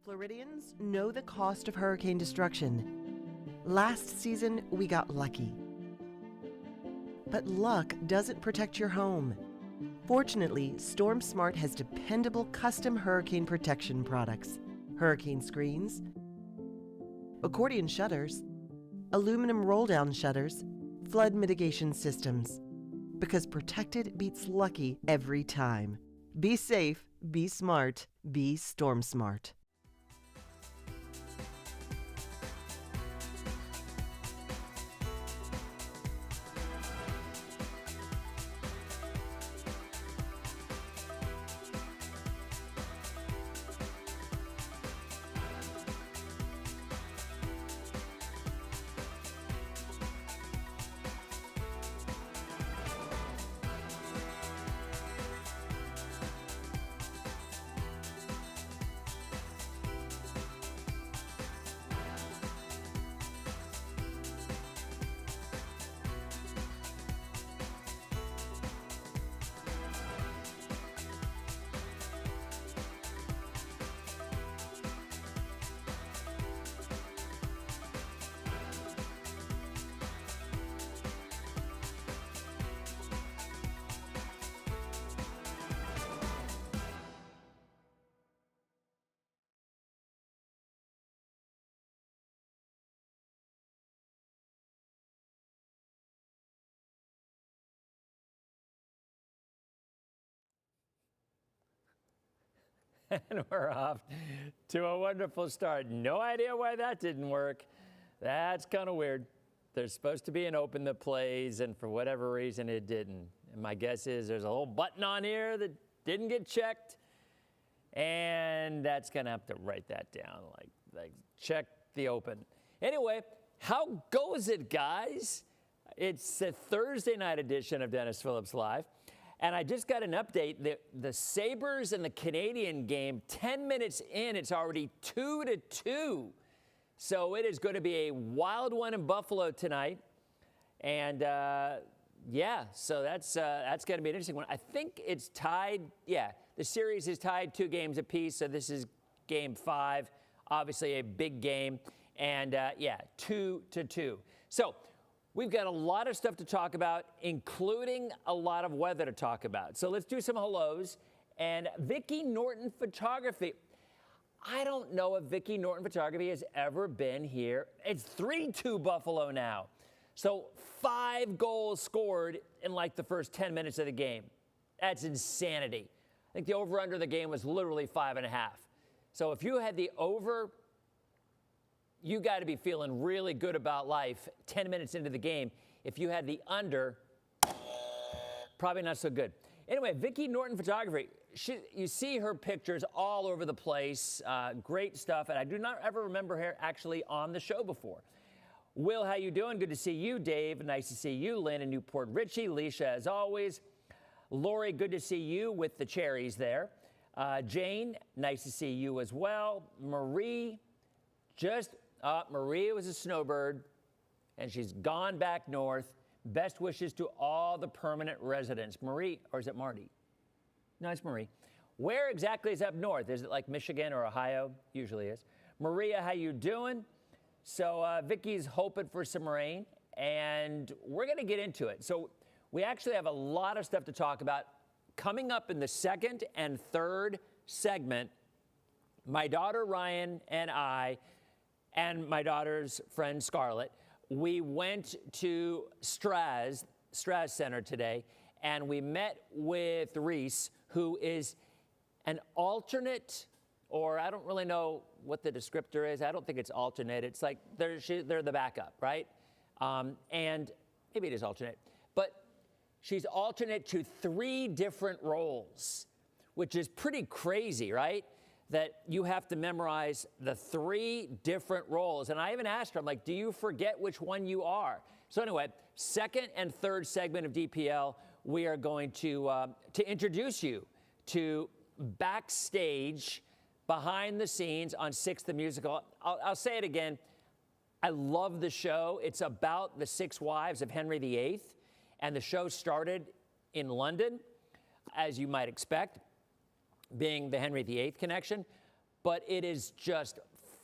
Floridians know the cost of hurricane destruction. Last season, we got lucky. But luck doesn't protect your home. Fortunately, Storm Smart has dependable custom hurricane protection products. Hurricane screens, accordion shutters, aluminum roll-down shutters, flood mitigation systems. Because protected beats lucky every time. Be safe, be smart, be Storm Smart. And we're off to a wonderful start. No idea why that didn't work. That's kind of weird. There's supposed to be an open that plays, and for whatever reason, it didn't. And my guess is there's a little button on here that didn't get checked, and that's going to have to write that down, like check the open. Anyway, how goes it, guys? It's a Thursday night edition of Dennis Phillips Live. And I just got an update. The Sabres and the Canadian game, 10 minutes in, it's already 2-2. So it is going to be a wild one in Buffalo tonight. And, yeah, so that's going to be an interesting one. I think it's tied. Yeah, the series is tied 2 games apiece. So this is game 5, obviously a big game. And, yeah, 2-2. So we've got a lot of stuff to talk about, including a lot of weather to talk about. So let's do some hellos. And Vicki Norton Photography. I don't know if Vicki Norton Photography has ever been here. It's 3-2 Buffalo now. So 5 goals scored in like the first 10 minutes of the game. That's insanity. I think the over-under of the game was literally 5.5. So if you had the over, you got to be feeling really good about life 10 minutes into the game. If you had the under, probably not so good. Anyway, Vicki Norton Photography. You see her pictures all over the place. Great stuff. And I do not ever remember her actually on the show before. Will, how you doing? Good to see you. Dave, nice to see you. Lynn in Newport Richie. Leisha, as always. Lori, good to see you with the cherries there. Jane, nice to see you as well. Marie, Maria was a snowbird, and she's gone back north. Best wishes to all the permanent residents. Marie, or is it Marty? No, it's Marie. Where exactly is up north? Is it like Michigan or Ohio? Usually is. Maria, how you doing? So Vicki's hoping for some rain, and we're going to get into it. So we actually have a lot of stuff to talk about. Coming up in the second and third segment, my daughter Ryan and I, and my daughter's friend Scarlett, we went to Straz Center today, and we met with Reese, who is an alternate, or I don't really know what the descriptor is. I don't think it's alternate. It's like they're the backup, right? And maybe it is alternate. But she's alternate to 3 different roles, which is pretty crazy, right? That you have to memorize the 3 different roles. And I even asked her, I'm like, do you forget which one you are? So anyway, second and third segment of DPL, we are going to introduce you to backstage, behind the scenes on 6 the Musical. I'll say it again. I love the show. It's about the 6 wives of Henry VIII. And the show started in London, as you might expect, being the Henry VIII connection. but it is just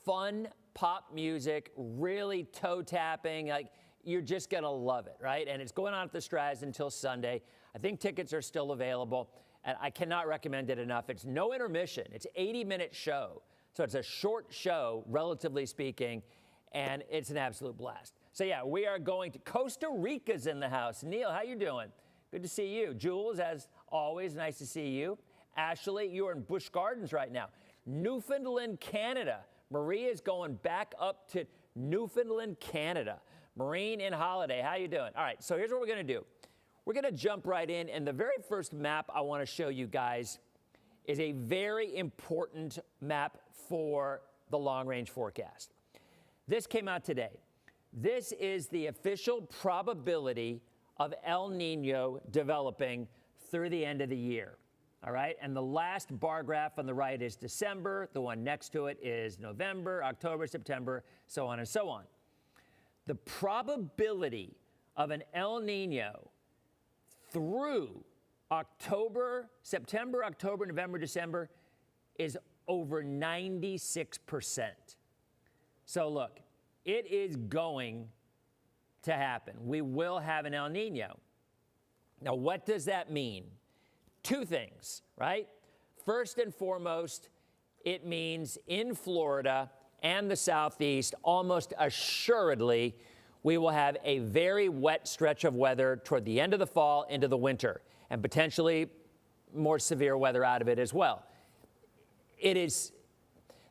fun pop music, really toe tapping. Like, you're just going to love it, right? And it's going on at the Straz until Sunday. I think tickets are still available, and I cannot recommend it enough. It's no intermission. It's an 80-minute show. So it's a short show, relatively speaking, and it's an absolute blast. So yeah, we are going to Costa Rica's in the house. Neil, how you doing? Good to see you. Jules, as always, nice to see you. Ashley, you're in Busch Gardens right now. Newfoundland, Canada. Maria is going back up to Newfoundland, Canada. Maureen in Holiday, how you doing? All right, so here's what we're going to do. We're going to jump right in, and the very first map I want to show you guys is a very important map for the long-range forecast. This came out today. This is the official probability of El Nino developing through the end of the year. All right, and the last bar graph on the right is December. The one next to it is November, October, September, so on and so on. The probability of an El Nino through September, October, November, December is over 96%. So look, it is going to happen. We will have an El Nino. Now, what does that mean? Two things, right? First and foremost, it means in Florida and the Southeast, almost assuredly, we will have a very wet stretch of weather toward the end of the fall into the winter, and potentially more severe weather out of it as well.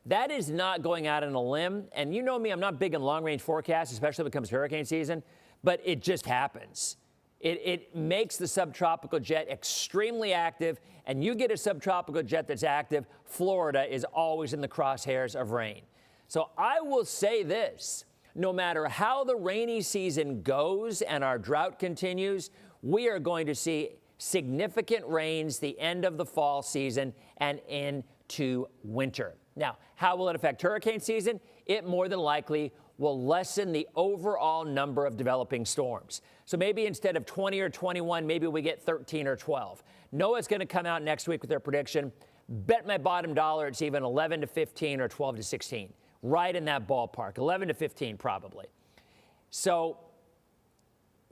That is not going out on a limb, and you know me, I'm not big in long-range forecasts, especially when it comes to hurricane season, but it just happens. It makes the subtropical jet extremely active, and you get a subtropical jet that's active, Florida is always in the crosshairs of rain. So I will say this, no matter how the rainy season goes and our drought continues, we are going to see significant rains the end of the fall season and into winter. Now, how will it affect hurricane season? It more than likely will lessen the overall number of developing storms. So maybe instead of 20 or 21, maybe we get 13 or 12. NOAA's going to come out next week with their prediction. Bet my bottom dollar it's even 11 to 15 or 12 to 16. Right in that ballpark, 11 to 15 probably. So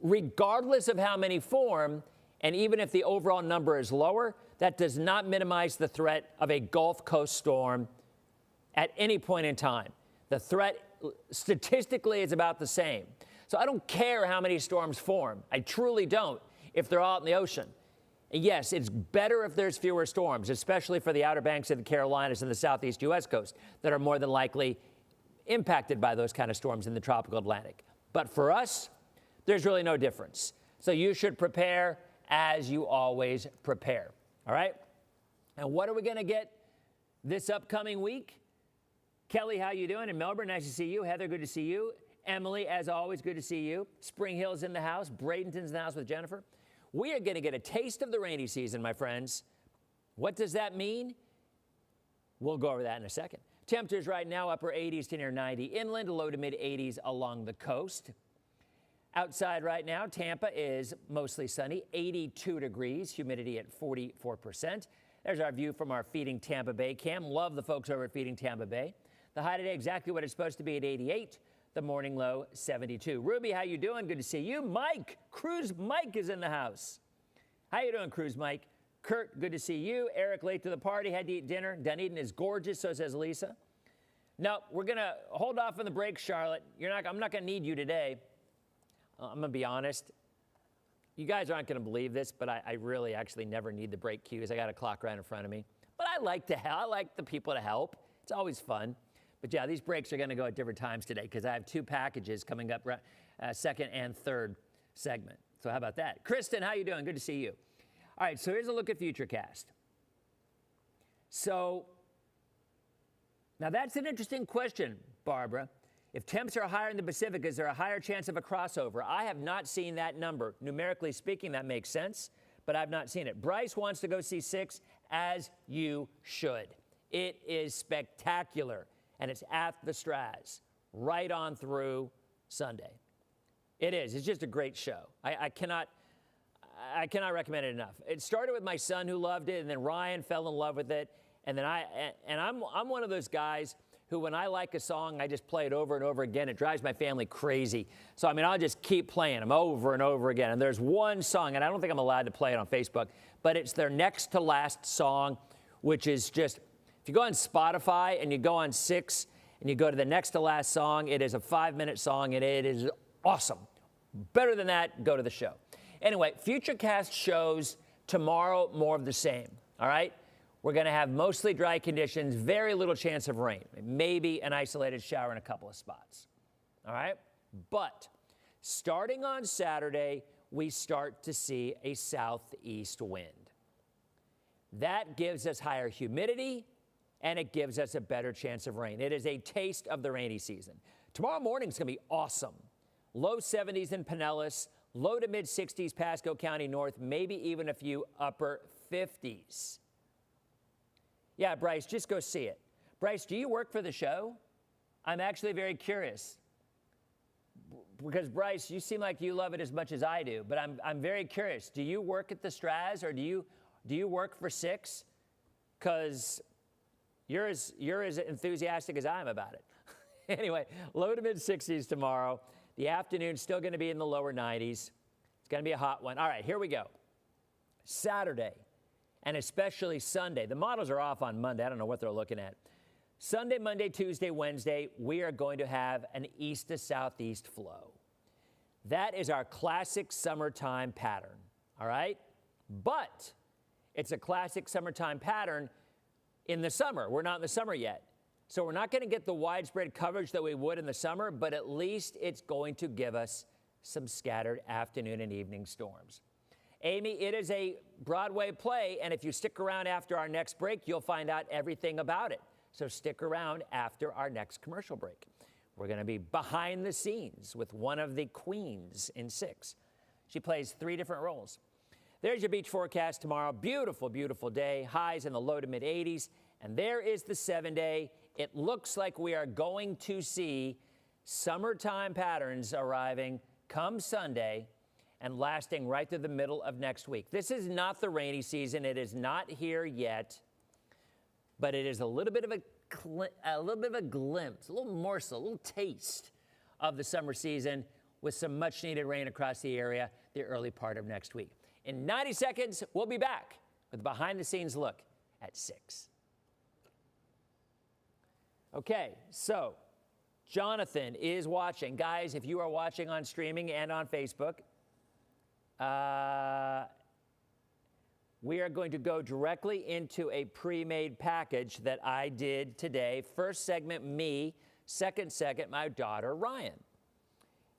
regardless of how many form, and even if the overall number is lower, that does not minimize the threat of a Gulf Coast storm at any point in time. The threat statistically is about the same. So I don't care how many storms form. I truly don't if they're all out in the ocean. And yes, it's better if there's fewer storms, especially for the Outer Banks of the Carolinas and the Southeast U.S. coast that are more than likely impacted by those kind of storms in the tropical Atlantic. But for us, there's really no difference. So you should prepare as you always prepare. All right? And what are we going to get this upcoming week? Kelly, how you doing? In Melbourne, nice to see you. Heather, good to see you. Emily, as always, good to see you. Spring Hill's in the house. Bradenton's in the house with Jennifer. We are going to get a taste of the rainy season, my friends. What does that mean? We'll go over that in a second. Temperatures right now, upper 80s to near 90 inland, low to mid 80s along the coast. Outside right now, Tampa is mostly sunny, 82 degrees, humidity at 44%. There's our view from our Feeding Tampa Bay cam. Love the folks over at Feeding Tampa Bay. The high today exactly what it's supposed to be at 88. The morning low, 72. Ruby, how you doing? Good to see you. Mike, Cruise Mike is in the house. How you doing, Cruise Mike? Kurt, good to see you. Eric, late to the party, had to eat dinner. Dunedin is gorgeous, so says Lisa. No, we're going to hold off on the break, Charlotte. I'm not going to need you today. I'm going to be honest. You guys aren't going to believe this, but I really actually never need the break cues. I got a clock right in front of me. But I like the people to help. It's always fun. But yeah, these breaks are going to go at different times today because I have two packages coming up, second and third segment. So how about that? Kristen, how you doing? Good to see you. All right, so here's a look at Futurecast. So now that's an interesting question, Barbara. If temps are higher in the Pacific, is there a higher chance of a crossover? I have not seen that number. Numerically speaking, that makes sense, but I've not seen it. Bryce wants to go see 6, as you should. It is spectacular. And it's at the Straz, right on through Sunday. It is. It's just a great show. I cannot recommend it enough. It started with my son who loved it, and then Ryan fell in love with it, And then I'm one of those guys who, when I like a song, I just play it over and over again. It drives my family crazy. So, I mean, I'll just keep playing them over and over again. And there's one song, and I don't think I'm allowed to play it on Facebook, but it's their next to last song, which is just, if you go on Spotify and you go on 6 and you go to the next to last song, it is a 5-minute song, and it is awesome. Better than that, go to the show. Anyway, Futurecast shows tomorrow more of the same, all right? We're going to have mostly dry conditions, very little chance of rain, maybe an isolated shower in a couple of spots, all right? But starting on Saturday, we start to see a southeast wind. That gives us higher humidity, and it gives us a better chance of rain. It is a taste of the rainy season. Tomorrow morning is going to be awesome. Low 70s in Pinellas, low to mid 60s Pasco County North, maybe even a few upper 50s. Yeah, Bryce, just go see it. Bryce, do you work for the show? I'm actually very curious. Because, Bryce, you seem like you love it as much as I do, but I'm very curious. Do you work at the Straz, or do you work for 6? Because you're as enthusiastic as I am about it. Anyway, low to mid 60s tomorrow. The afternoon's still going to be in the lower 90s. It's going to be a hot one. All right, here we go. Saturday, and especially Sunday. The models are off on Monday. I don't know what they're looking at. Sunday, Monday, Tuesday, Wednesday, we are going to have an east to southeast flow. That is our classic summertime pattern, all right? But it's a classic summertime pattern in the summer. We're not in the summer yet. So we're not going to get the widespread coverage that we would in the summer, but at least it's going to give us some scattered afternoon and evening storms. Amy, it is a Broadway play, and if you stick around after our next break, you'll find out everything about it. So stick around after our next commercial break. We're going to be behind the scenes with one of the queens in 6. She plays 3 different roles. There's your beach forecast tomorrow. Beautiful, beautiful day. Highs in the low to mid 80s. And there is the 7-day. It looks like we are going to see summertime patterns arriving come Sunday and lasting right through the middle of next week. This is not the rainy season. It is not here yet, but it is a little bit of a glimpse, a little morsel, a little taste of the summer season with some much needed rain across the area the early part of next week. In 90 seconds, we'll be back with a behind the scenes look at 6. Okay, so Jonathan is watching. Guys, if you are watching on streaming and on Facebook, we are going to go directly into a pre-made package that I did today. First segment, me. Second segment, my daughter, Ryan.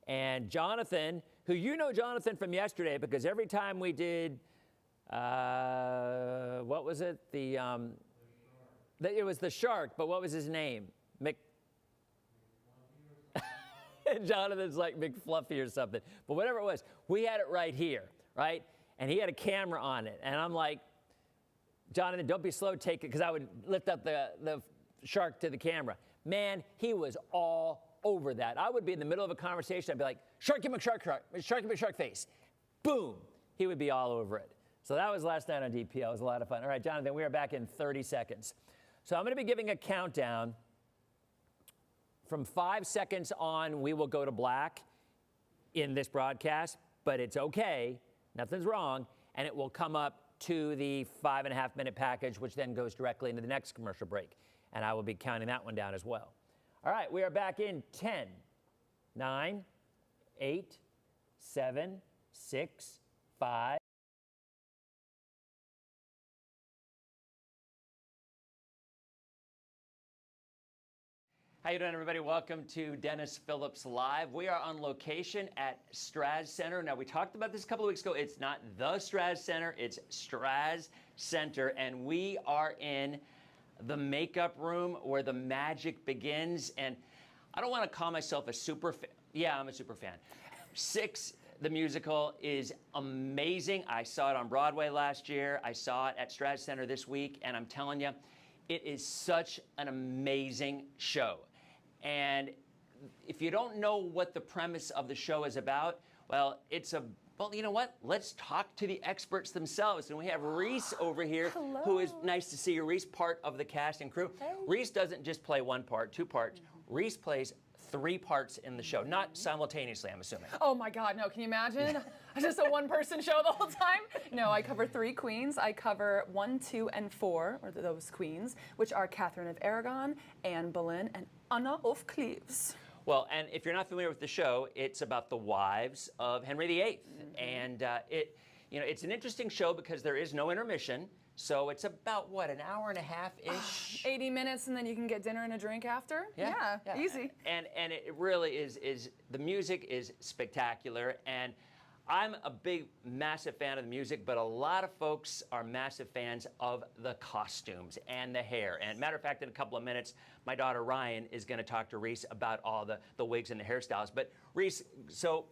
And Jonathan, who you know Jonathan from yesterday, because every time we did, what was it? It was the shark, but what was his name? Jonathan's like McFluffy or something. But whatever it was, we had it right here, right? And he had a camera on it. And I'm like, Jonathan, don't be slow, take it, because I would lift up the shark to the camera. Man, he was all over that. I would be in the middle of a conversation. I'd be like, Sharky McShark face. Boom. He would be all over it. So that was last night on DPL. It was a lot of fun. All right, Jonathan, we are back in 30 seconds. So I'm going to be giving a countdown. From 5 seconds on, we will go to black in this broadcast, but it's okay. Nothing's wrong. And it will come up to the 5.5-minute package, which then goes directly into the next commercial break. And I will be counting that one down as well. All right, we are back in 10, 9, 8, 7, 6, 5. How you doing, everybody? Welcome to Dennis Phillips Live. We are on location at Straz Center. Now, we talked about this a couple of weeks ago. It's not the Straz Center, it's Straz Center, and we are in the makeup room where the magic begins. And I don't want to call myself a super fan. Yeah, I'm a super fan. 6, the musical, is amazing. I saw it on Broadway last year. I saw it at Straz Center this week, and I'm telling you, it is such an amazing show. And if you don't know what the premise of the show is about, well, it's a Well, you know what? Let's talk to the experts themselves. And we have Reese over here, who is nice to see you. Reese, part of the cast and crew. Hey. Reese doesn't just play one part, two parts. Reese plays 3 parts in the show, not simultaneously, I'm assuming. Oh my God, no, can you imagine? Just a one-person show the whole time? No, I cover 3 queens. I cover 1, 2, and 4, or those queens, which are Catherine of Aragon, Anne Boleyn, and Anna of Cleves. Well, and if you're not familiar with the show, it's about the wives of Henry VIII. And it's an interesting show because there is no intermission. So it's about, what, an hour and a half-ish? 80 minutes, and then you can get dinner and a drink after? Yeah. Easy. And it really is the music is spectacular. And I'm a big, massive fan of the music, but a lot of folks are massive fans of the costumes and the hair. And matter of fact, in a couple of minutes, my daughter Ryan is going to talk to Reese about all the wigs and the hairstyles. But Reese, so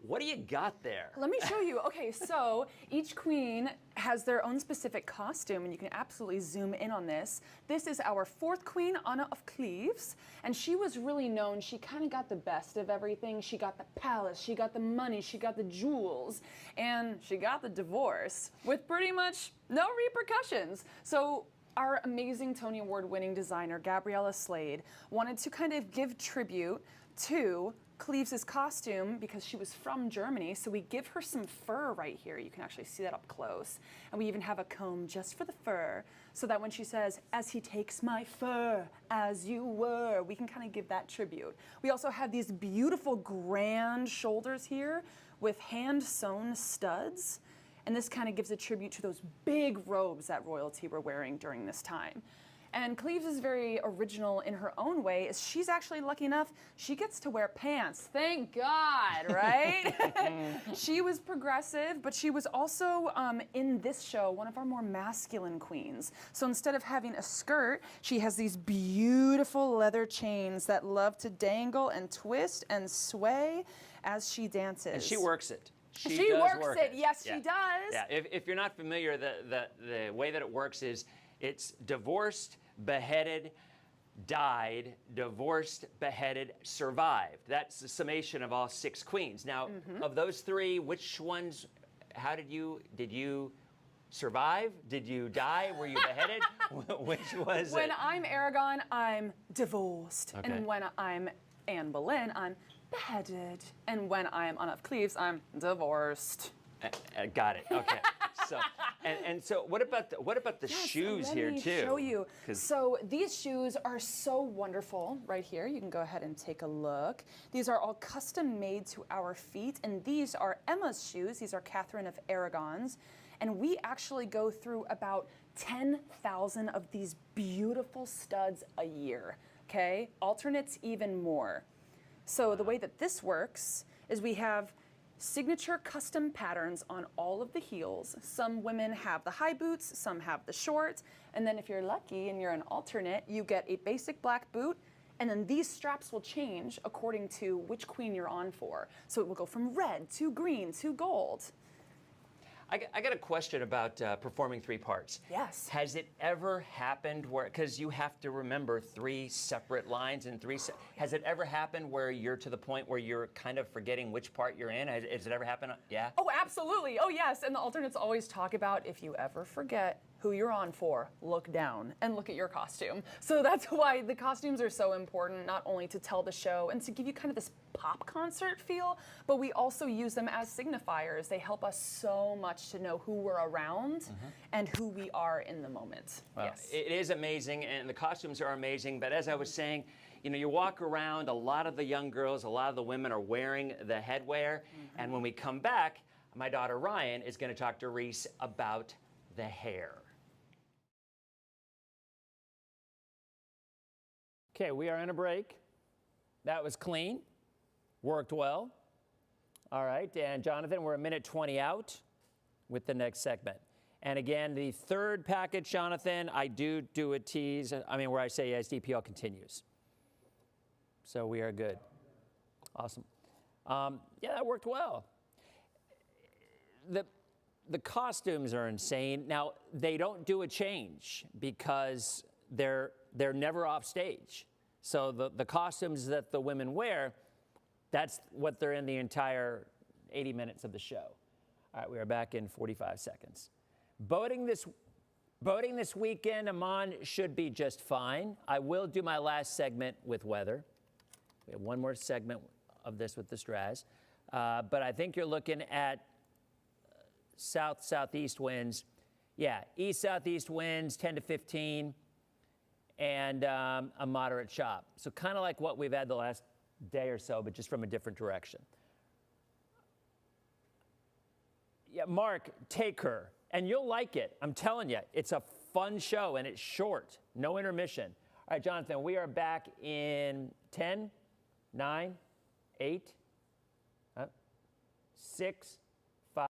what do you got there? Let me show you. Okay, so each queen has their own specific costume, and you can absolutely zoom in on this. This is our 4th queen, Anna of Cleves, and she was really known. She kind of got the best of everything. She got the palace, she got the money, she got the jewels, and she got the divorce with pretty much no repercussions. So our amazing Tony Award-winning designer, Gabriella Slade, wanted to kind of give tribute to Cleves' costume because she was from Germany, so we give her some fur right here. You can actually see that up close. And we even have a comb just for the fur, so that when she says, "As he takes my fur, as you were," we can kind of give that tribute. We also have these beautiful grand shoulders here with hand-sewn studs, and this kind of gives a tribute to those big robes that royalty were wearing during this time. And Cleves is very original in her own way, is she's actually lucky enough, she gets to wear pants. Thank God, right? She was progressive, but she was also, in this show, one of our more masculine queens. So instead of having a skirt, she has these beautiful leather chains that love to dangle and twist and sway as she dances. And she works it. She works it. Yes, she does. Yeah, if you're not familiar, the way that it works is it's divorced, beheaded, died, divorced, beheaded, survived. That's the summation of all 6 queens. Now, of those 3, which ones, did you survive? Did you die? Were you beheaded? Which was When it? I'm Aragon, I'm divorced. Okay. And when I'm Anne Boleyn, I'm beheaded. And when I'm Anna of Cleves, I'm divorced. Got it. Okay. So what about the shoes here too? Let me show you. 'Cause- So these shoes are so wonderful right here. You can go ahead and take a look. These are all custom made to our feet, and these are Emma's shoes. These are Catherine of Aragon's. And we actually go through about 10,000 of these beautiful studs a year, okay? Alternates even more. So the way that this works is we have signature custom patterns on all of the heels. Some women have the high boots, some have the shorts, and then if you're lucky and you're an alternate, you get a basic black boot, and then these straps will change according to which queen you're on for. So it will go from red to green to gold. I got a question about performing 3 parts. Yes. Has it ever happened where, because you have to remember 3 separate lines and has it ever happened where you're to the point where you're kind of forgetting which part you're in? Has it ever happened? Yeah? Oh, absolutely. Oh, yes. And the alternates always talk about if you ever forget who you're on for, look down and look at your costume. So that's why the costumes are so important, not only to tell the show and to give you kind of this pop concert feel, but we also use them as signifiers. They help us so much to know who we're around and who we are in the moment. Well, Yes. it is amazing, and the costumes are amazing, but as I was saying, you walk around, a lot of the young girls, a lot of the women are wearing the headwear, and when we come back, my daughter Ryan is going to talk to Reese about the hair. Okay, we are in a break. That was clean, worked well. All right, and Jonathan, we're a minute 20 out with the next segment. And again, the third package, Jonathan, I do a tease, where I say as DPL continues. So we are good. Awesome. Yeah, that worked well. The costumes are insane. Now, they don't do a change because they're never off stage. So the costumes that the women wear, that's what they're in the entire 80 minutes of the show. All right, we are back in 45 seconds. Boating this weekend, Amman should be just fine. I will do my last segment with weather. We have one more segment of this with the Straz. But I think you're looking at southeast winds. Yeah, east-southeast winds, 10 to 15, and a moderate chop. So kind of like what we've had the last day or so, but just from a different direction. Yeah, Mark, take her, and you'll like it. I'm telling you, it's a fun show, and it's short, no intermission. All right, Jonathan, we are back in 10, 9, 8, 6, 5.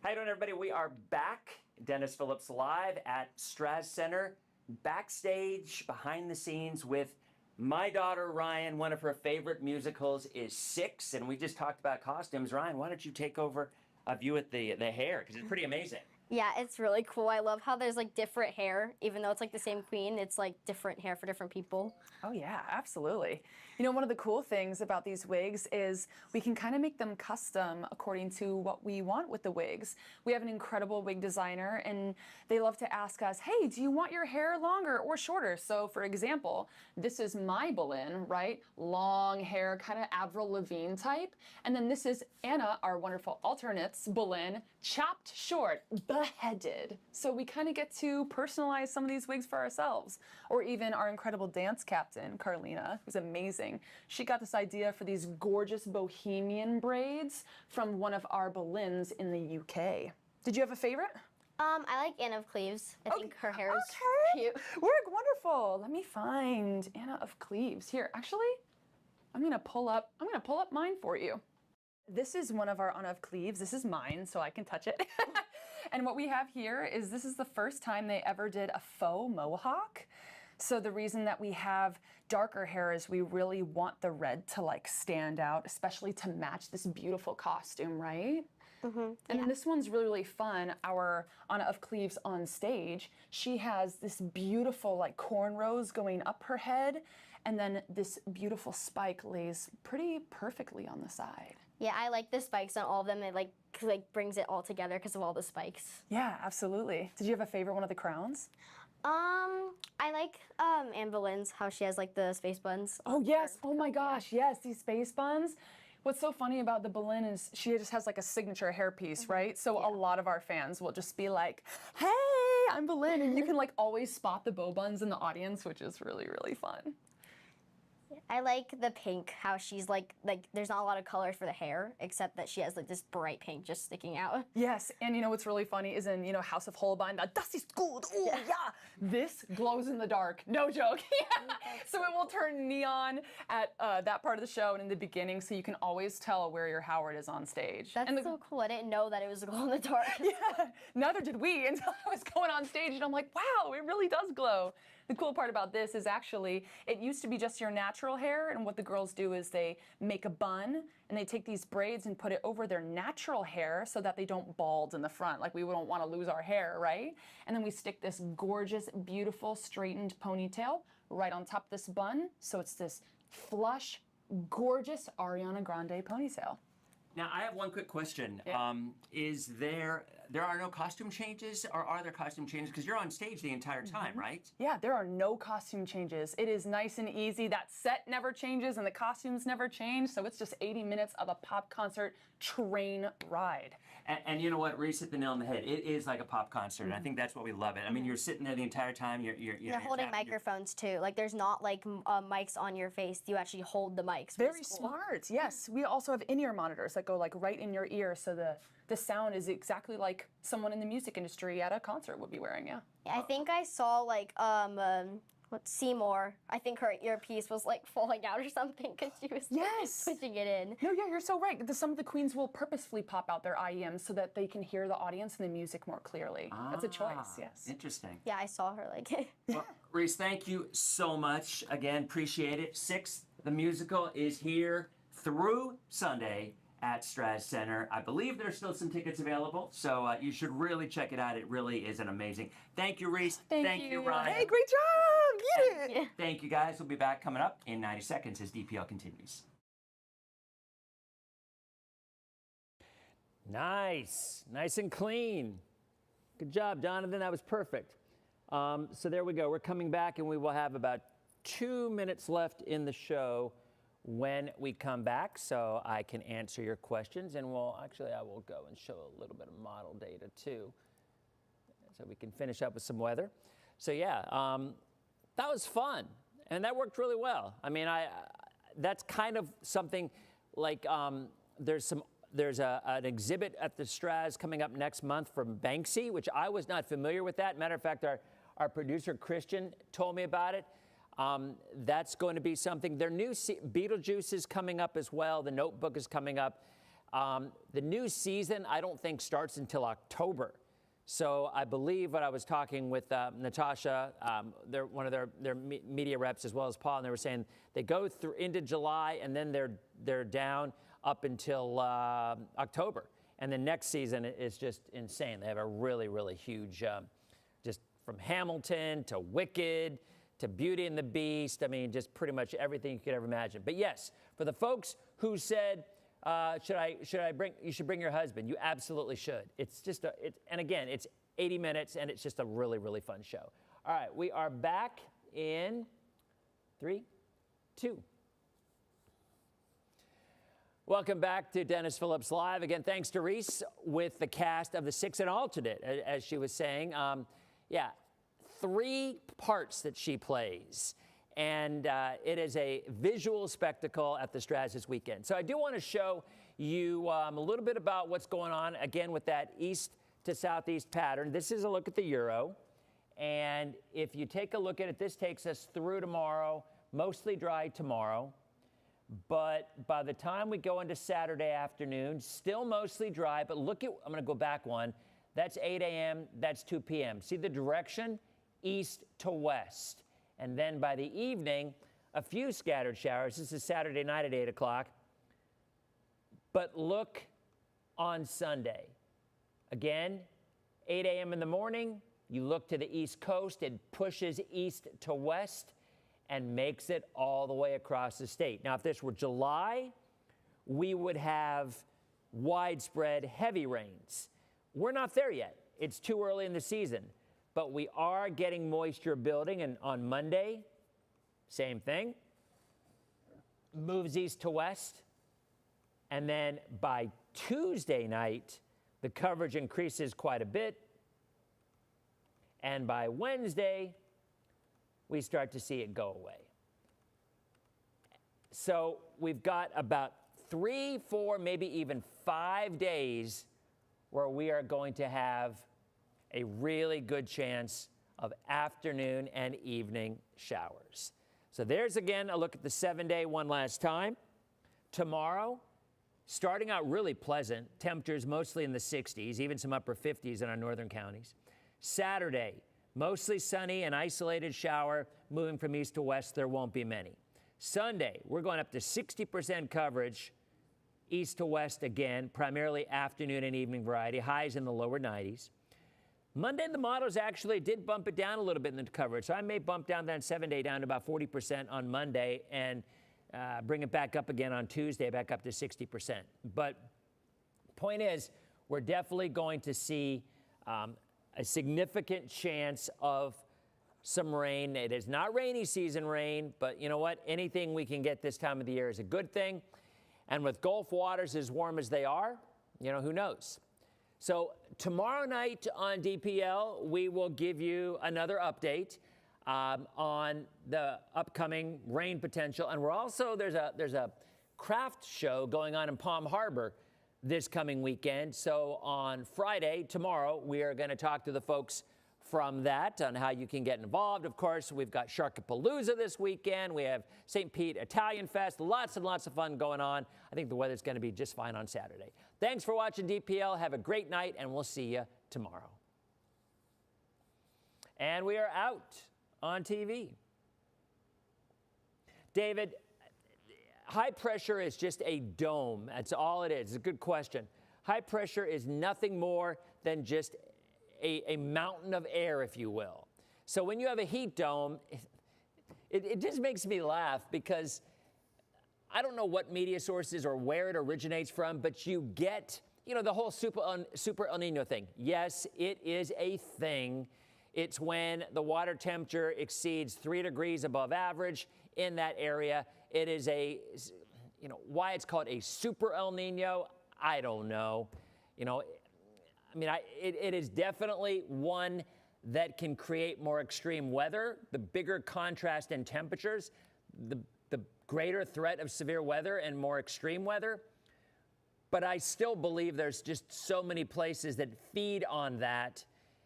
How you doing, everybody? We are back. Dennis Phillips live at Straz Center, backstage, behind the scenes with my daughter, Ryan. One of her favorite musicals is Six, and we just talked about costumes. Ryan, why don't you take over a view at the hair, because it's pretty amazing. Yeah, it's really cool. I love how there's like different hair, even though it's like the same queen, it's like different hair for different people. Oh yeah, absolutely. You know, one of the cool things about these wigs is we can kind of make them custom according to what we want with the wigs. We have an incredible wig designer, and they love to ask us, hey, do you want your hair longer or shorter? So for example, this is my Boleyn, right? Long hair, kind of Avril Lavigne type. And then this is Anna, our wonderful alternate's Boleyn, chopped short, beheaded. So we kind of get to personalize some of these wigs for ourselves. Or even our incredible dance captain, Carlina, who's amazing. She got this idea for these gorgeous bohemian braids from one of our Boleyns in the UK. Did you have a favorite? I like Anna of Cleves. I think her hair is cute. Wonderful. Let me find Anna of Cleves. Here, actually, I'm gonna pull up mine for you. This is one of our Anna of Cleves. This is mine, so I can touch it. And what we have here is this is the first time they ever did a faux mohawk. So the reason that we have darker hair is we really want the red to like stand out, especially to match this beautiful costume, right? And then this one's really, really fun. Our Anna of Cleves on stage, she has this beautiful like cornrows going up her head, and then this beautiful spike lays pretty perfectly on the side. Yeah, I like the spikes on all of them. It like brings it all together because of all the spikes. Yeah, absolutely. Did you have a favorite one of the crowns? I like Anne Boleyn's, how she has like the space buns. Oh yes, oh my gosh, yes, these space buns. What's so funny about the Boleyn is she just has like a signature hairpiece, right? So a lot of our fans will just be like, hey, I'm Boleyn, and you can like always spot the bow buns in the audience, which is really, really fun. I like the pink, how she's like there's not a lot of colors for the hair, except that she has like this bright pink just sticking out. Yes, and you know what's really funny is in, you know, House of Holbein, das ist gut, oh yeah. This glows in the dark, no joke. So it will turn neon at that part of the show and in the beginning, so you can always tell where your Howard is on stage. That's so cool. I didn't know that it was glow in the dark. Yeah, neither did we until I was going on stage, and I'm like, wow, it really does glow. The cool part about this is actually, it used to be just your natural hair, and what the girls do is they make a bun, and they take these braids and put it over their natural hair so that they don't bald in the front, like we don't want to lose our hair, right? And then we stick this gorgeous, beautiful, straightened ponytail right on top of this bun, so it's this flush, gorgeous Ariana Grande ponytail. Now, I have one quick question. Yeah. Is there are no costume changes, or are there costume changes? Because you're on stage the entire time, right? Yeah, there are no costume changes. It is nice and easy. That set never changes and the costumes never change, so it's just 80 minutes of a pop concert train ride. And you know what, Reese hit the nail on the head. It is like a pop concert, and I think that's what we love it. I mean, you're sitting there the entire time. You're holding microphones too. Like there's not like mics on your face. You actually hold the mics. Very smart. Yes, we also have in-ear monitors that go like right in your ear, so the sound is exactly like someone in the music industry at a concert would be wearing. Yeah. I think I saw like Seymour. I think her earpiece was like falling out or something because she was switching it in. No, yeah, you're so right. Some of the queens will purposefully pop out their IEMs so that they can hear the audience and the music more clearly. That's a choice. Yes. Interesting. Yeah, I saw her like. Well, Reese, thank you so much. Again, appreciate it. Six, the musical is here through Sunday at Straz Center. I believe there's still some tickets available, so you should really check it out. It really is an amazing. Thank you, Reese. Thank you, Ryan. Hey, great job! get it. Yeah. Thank you, guys. We'll be back coming up in 90 seconds as DPL continues. Nice and clean. Good job, Donovan. That was perfect. So there we go. We're coming back, and we will have about 2 minutes left in the show when we come back, so I can answer your questions. And I will go and show a little bit of model data too, so we can finish up with some weather. So yeah, that was fun, and that worked really well. I mean, that's kind of something like there's an exhibit at the Straz coming up next month from Banksy, which I was not familiar with that. Matter of fact, our producer Christian told me about it. That's going to be something. Their new Beetlejuice is coming up as well. The Notebook is coming up. The new season, I don't think, starts until October. So I believe what I was talking with Natasha, one of their media reps, as well as Paul, and they were saying they go through into July, and then they're down up until October. And the next season is just insane. They have a really, really huge, just from Hamilton to Wicked to Beauty and the Beast. I mean, just pretty much everything you could ever imagine. But yes, for the folks who said, you should bring your husband, you absolutely should. It's just and again, it's 80 minutes, and it's just a really, really fun show. All right, we are back in 3, 2. Welcome back to Dennis Phillips Live. Again, thanks to Reese with the cast of The Six and Alternate, as she was saying. 3 parts that she plays, and it is a visual spectacle at the Straz this weekend. So I do want to show you a little bit about what's going on, again, with that east to southeast pattern. This is a look at the Euro, and if you take a look at it, this takes us through tomorrow, mostly dry tomorrow. But by the time we go into Saturday afternoon, still mostly dry, but look at, I'm going to go back one. That's 8 a.m., that's 2 p.m. See the direction? East to west. And then by the evening, a few scattered showers. This is Saturday night at 8 o'clock. But look on Sunday. Again, 8 a.m. in the morning, you look to the East Coast, it pushes east to west and makes it all the way across the state. Now, if this were July, we would have widespread heavy rains. We're not there yet. It's too early in the season, but we are getting moisture building, and on Monday, same thing. Moves east to west, and then by Tuesday night, the coverage increases quite a bit, and by Wednesday, we start to see it go away. So we've got about 3, 4, maybe even 5 days where we are going to have a really good chance of afternoon and evening showers. So there's, again, a look at the 7-day one last time. Tomorrow, starting out really pleasant, temperatures mostly in the 60s, even some upper 50s in our northern counties. Saturday, mostly sunny, an isolated shower, moving from east to west, there won't be many. Sunday, we're going up to 60% coverage, east to west again, primarily afternoon and evening variety, highs in the lower 90s. Monday, the models actually did bump it down a little bit in the coverage, so I may bump down that 7-day down to about 40% on Monday and bring it back up again on Tuesday, back up to 60%. But point is, we're definitely going to see a significant chance of some rain. It is not rainy season rain, but you know what? Anything we can get this time of the year is a good thing. And with Gulf waters as warm as they are, you know, who knows? So tomorrow night on DPL, we will give you another update on the upcoming rain potential. And we're also, there's a craft show going on in Palm Harbor this coming weekend. So on Friday, tomorrow, we are going to talk to the folks from that on how you can get involved. Of course, we've got Sharkapalooza this weekend. We have St. Pete Italian Fest. Lots and lots of fun going on. I think the weather's going to be just fine on Saturday. Thanks for watching DPL. Have a great night, and we'll see you tomorrow. And we are out on TV. David, high pressure is just a dome. That's all it is. It's a good question. High pressure is nothing more than just a mountain of air, if you will. So when you have a heat dome, it just makes me laugh because I don't know what media sources or where it originates from, but you get, the whole super El Nino thing. Yes, it is a thing. It's when the water temperature exceeds 3 degrees above average in that area. It is why it's called a super El Nino, I don't know. It is definitely one that can create more extreme weather. The bigger contrast in temperatures, the greater threat of severe weather and more extreme weather. But I still believe there's just so many places that feed on that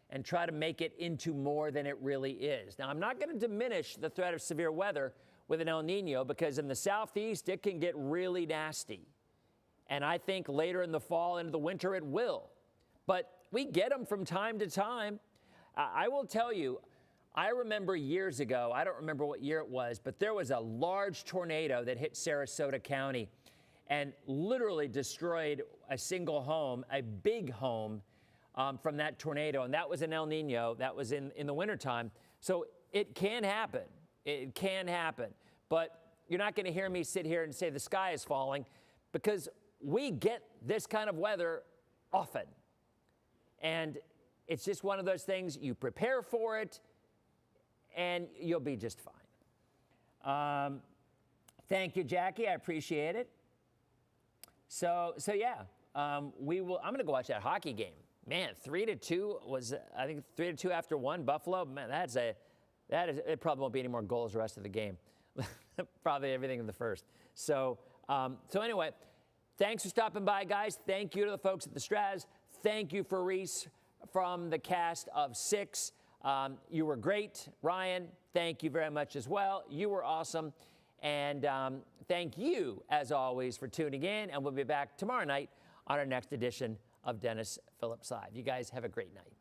and try to make it into more than it really is. Now, I'm not going to diminish the threat of severe weather with an El Nino because in the southeast, it can get really nasty. And I think later in the fall into the winter, it will. But we get them from time to time. I will tell you, I remember years ago, I don't remember what year it was, but there was a large tornado that hit Sarasota County and literally destroyed a single home, a big home from that tornado. And that was an El Nino. That was in the wintertime. So it can happen. It can happen. But you're not going to hear me sit here and say the sky is falling because we get this kind of weather often. And it's just one of those things, you prepare for it, and you'll be just fine. Thank you, Jackie. I appreciate it. So yeah, I'm going to go watch that hockey game. Man, 3-2 was, I think 3-2 after one, Buffalo. Man, it probably won't be any more goals the rest of the game. Probably everything in the first. So anyway, thanks for stopping by, guys. Thank you to the folks at the Straz. Thank you for Reese from the cast of 6. You were great. Ryan, thank you very much as well. You were awesome. And thank you, as always, for tuning in. And we'll be back tomorrow night on our next edition of Dennis Phillips Live. You guys have a great night.